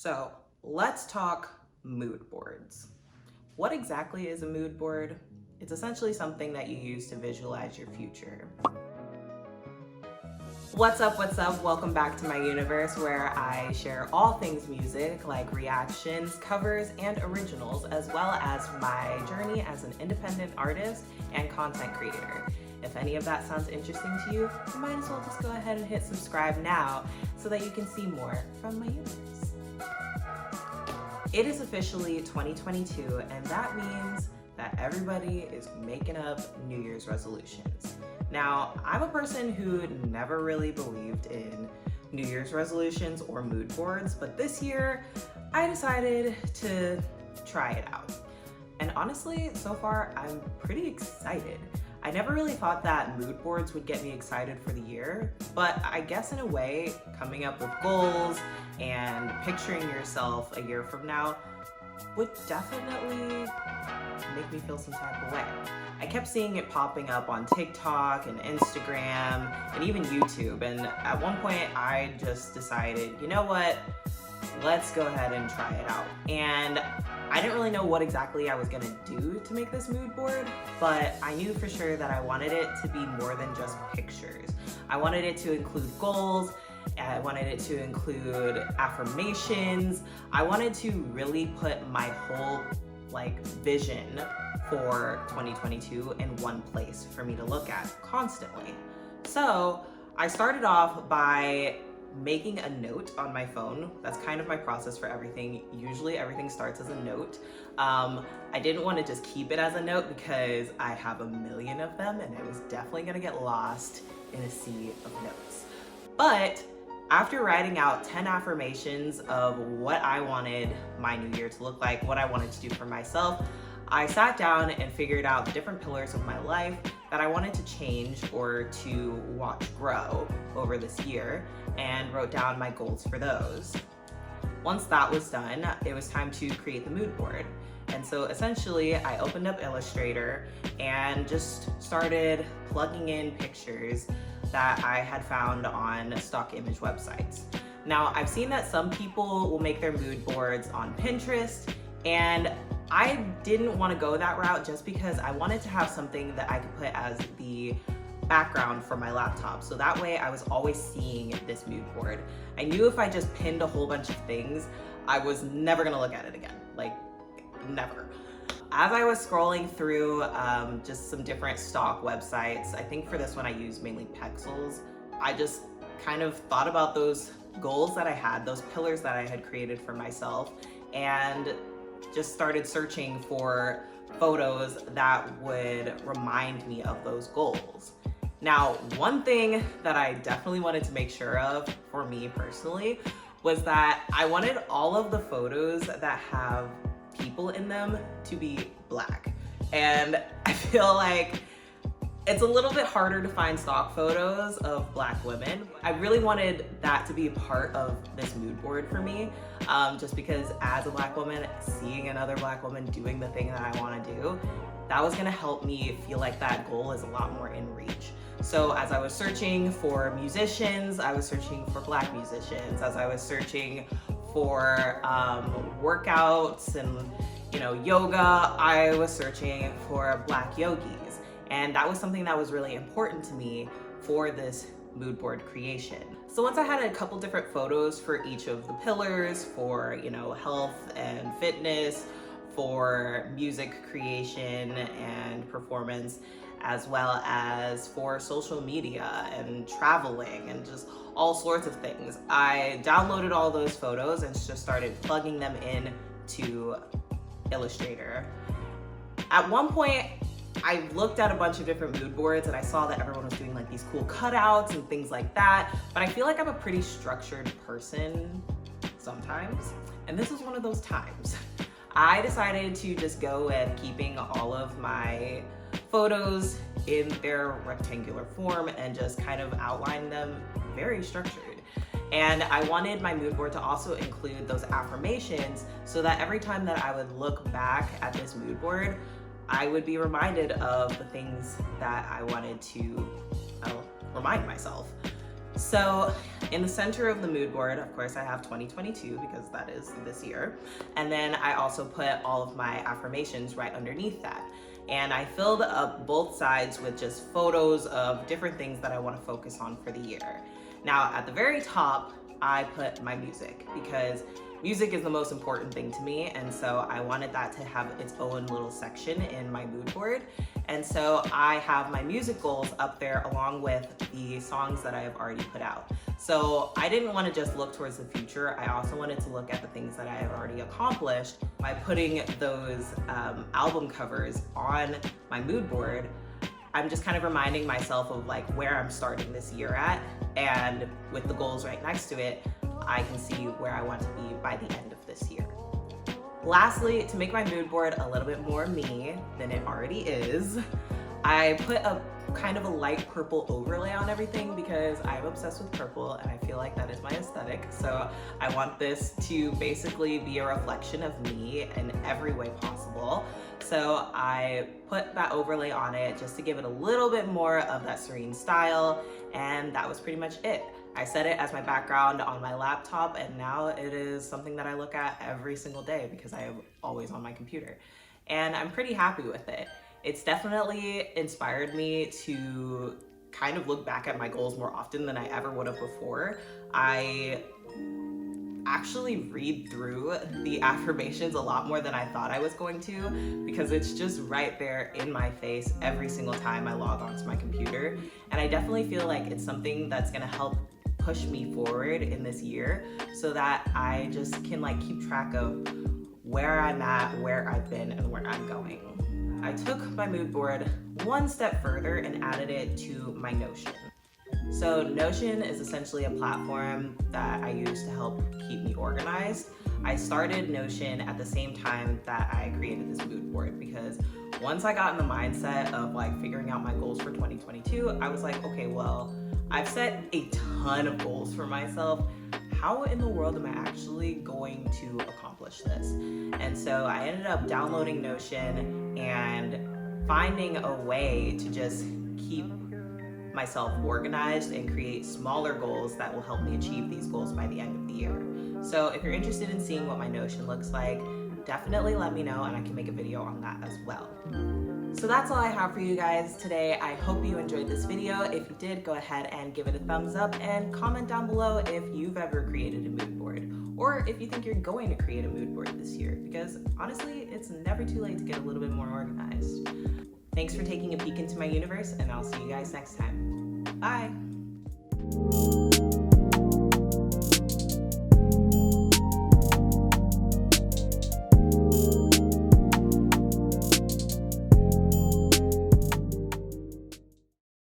So let's talk mood boards. What exactly is a mood board? It's essentially something that you use to visualize your future. What's up, what's up? Welcome back to my universe where I share all things music like reactions, covers, and originals, as well as my journey as an independent artist and content creator. If any of that sounds interesting to you, you might as well just go ahead and hit subscribe now so that you can see more from my universe. It is officially 2022, and that means that everybody is making up New Year's resolutions. Now, I'm a person who never really believed in New Year's resolutions or mood boards, but this year I decided to try it out. And honestly, so far I'm pretty excited. I never really thought that mood boards would get me excited for the year, but I guess in a way, coming up with goals and picturing yourself a year from now would definitely make me feel some type of way. I kept seeing it popping up on TikTok and Instagram and even YouTube, and at one point I just decided, you know what, let's go ahead and try it out. And I didn't really know what exactly I was gonna do to make this mood board, but I knew for sure that I wanted it to be more than just pictures. I wanted it to include goals, I wanted it to include affirmations. I wanted to really put my whole vision for 2022 in one place for me to look at constantly. So I started off by making a note on my phone. That's kind of my process for everything. Usually everything starts as a note. I didn't want to just keep it as a note because I have a million of them and it was definitely gonna get lost in a sea of notes. But after writing out 10 affirmations of what I wanted my new year to look like, what I wanted to do for myself, I sat down and figured out the different pillars of my life that I wanted to change or to watch grow over this year and wrote down my goals for those. Once that was done, it was time to create the mood board. And so essentially I opened up Illustrator and just started plugging in pictures that I had found on stock image websites. Now, I've seen that some people will make their mood boards on Pinterest, and I didn't want to go that route just because I wanted to have something that I could put as the background for my laptop. So that way I was always seeing this mood board. I knew if I just pinned a whole bunch of things, I was never gonna look at it again, never. As I was scrolling through just some different stock websites, I think for this one I used mainly Pexels, I just kind of thought about those goals that I had, those pillars that I had created for myself, and just started searching for photos that would remind me of those goals. Now, one thing that I definitely wanted to make sure of for me personally was that I wanted all of the photos that have people in them to be Black. And I feel like it's a little bit harder to find stock photos of Black women. I really wanted that to be a part of this mood board for me, just because as a Black woman, seeing another Black woman doing the thing that I want to do, that was gonna help me feel like that goal is a lot more in reach. So as I was searching for musicians, I was searching for Black musicians. As I was searching for workouts and yoga, I was searching for Black yogis. And that was something that was really important to me for this mood board creation. So once I had a couple different photos for each of the pillars, for health and fitness, for music creation and performance, as well as for social media and traveling and just all sorts of things, I downloaded all those photos and just started plugging them in to Illustrator. At one point, I looked at a bunch of different mood boards and I saw that everyone was doing these cool cutouts and things like that, but I feel like I'm a pretty structured person sometimes, and this was one of those times. I decided to just go with keeping all of my photos in their rectangular form and just kind of outline them very structured. And I wanted my mood board to also include those affirmations so that every time that I would look back at this mood board, I would be reminded of the things that I wanted to remind myself. So in the center of the mood board, of course, I have 2022 because that is this year. And then I also put all of my affirmations right underneath that. And I filled up both sides with just photos of different things that I want to focus on for the year. Now, at the very top, I put my music because music is the most important thing to me, and so I wanted that to have its own little section in my mood board. And so I have my music goals up there along with the songs that I have already put out. So I didn't want to just look towards the future. I also wanted to look at the things that I have already accomplished by putting those album covers on my mood board. I'm just kind of reminding myself of like where I'm starting this year at, and with the goals right next to it, I can see where I want to be by the end of this year. Lastly, to make my mood board a little bit more me than it already is, I put a kind of a light purple overlay on everything because I'm obsessed with purple and I feel like that is my aesthetic. So I want this to basically be a reflection of me in every way possible. So I put that overlay on it just to give it a little bit more of that serene style, and that was pretty much it. I set it as my background on my laptop, and now it is something that I look at every single day because I am always on my computer. And I'm pretty happy with it. It's definitely inspired me to kind of look back at my goals more often than I ever would have before. I actually read through the affirmations a lot more than I thought I was going to, because it's just right there in my face every single time I log onto my computer. And I definitely feel like it's something that's gonna help push me forward in this year so that I just can like keep track of where I'm at, where I've been, and where I'm going. I took my mood board one step further and added it to my Notion. So Notion is essentially a platform that I use to help keep me organized. I started Notion at the same time that I created this mood board because once I got in the mindset of like figuring out my goals for 2022, I was like, okay, well, I've set a ton of goals for myself. How in the world am I actually going to accomplish this? And so I ended up downloading Notion and finding a way to just keep myself organized and create smaller goals that will help me achieve these goals by the end of the year. So if you're interested in seeing what my Notion looks like, definitely let me know and I can make a video on that as well. So that's all I have for you guys today. I hope you enjoyed this video. If you did, go ahead and give it a thumbs up and comment down below if you've ever created a mood board or if you think you're going to create a mood board this year, because honestly, it's never too late to get a little bit more organized. Thanks for taking a peek into my universe, and I'll see you guys next time. Bye.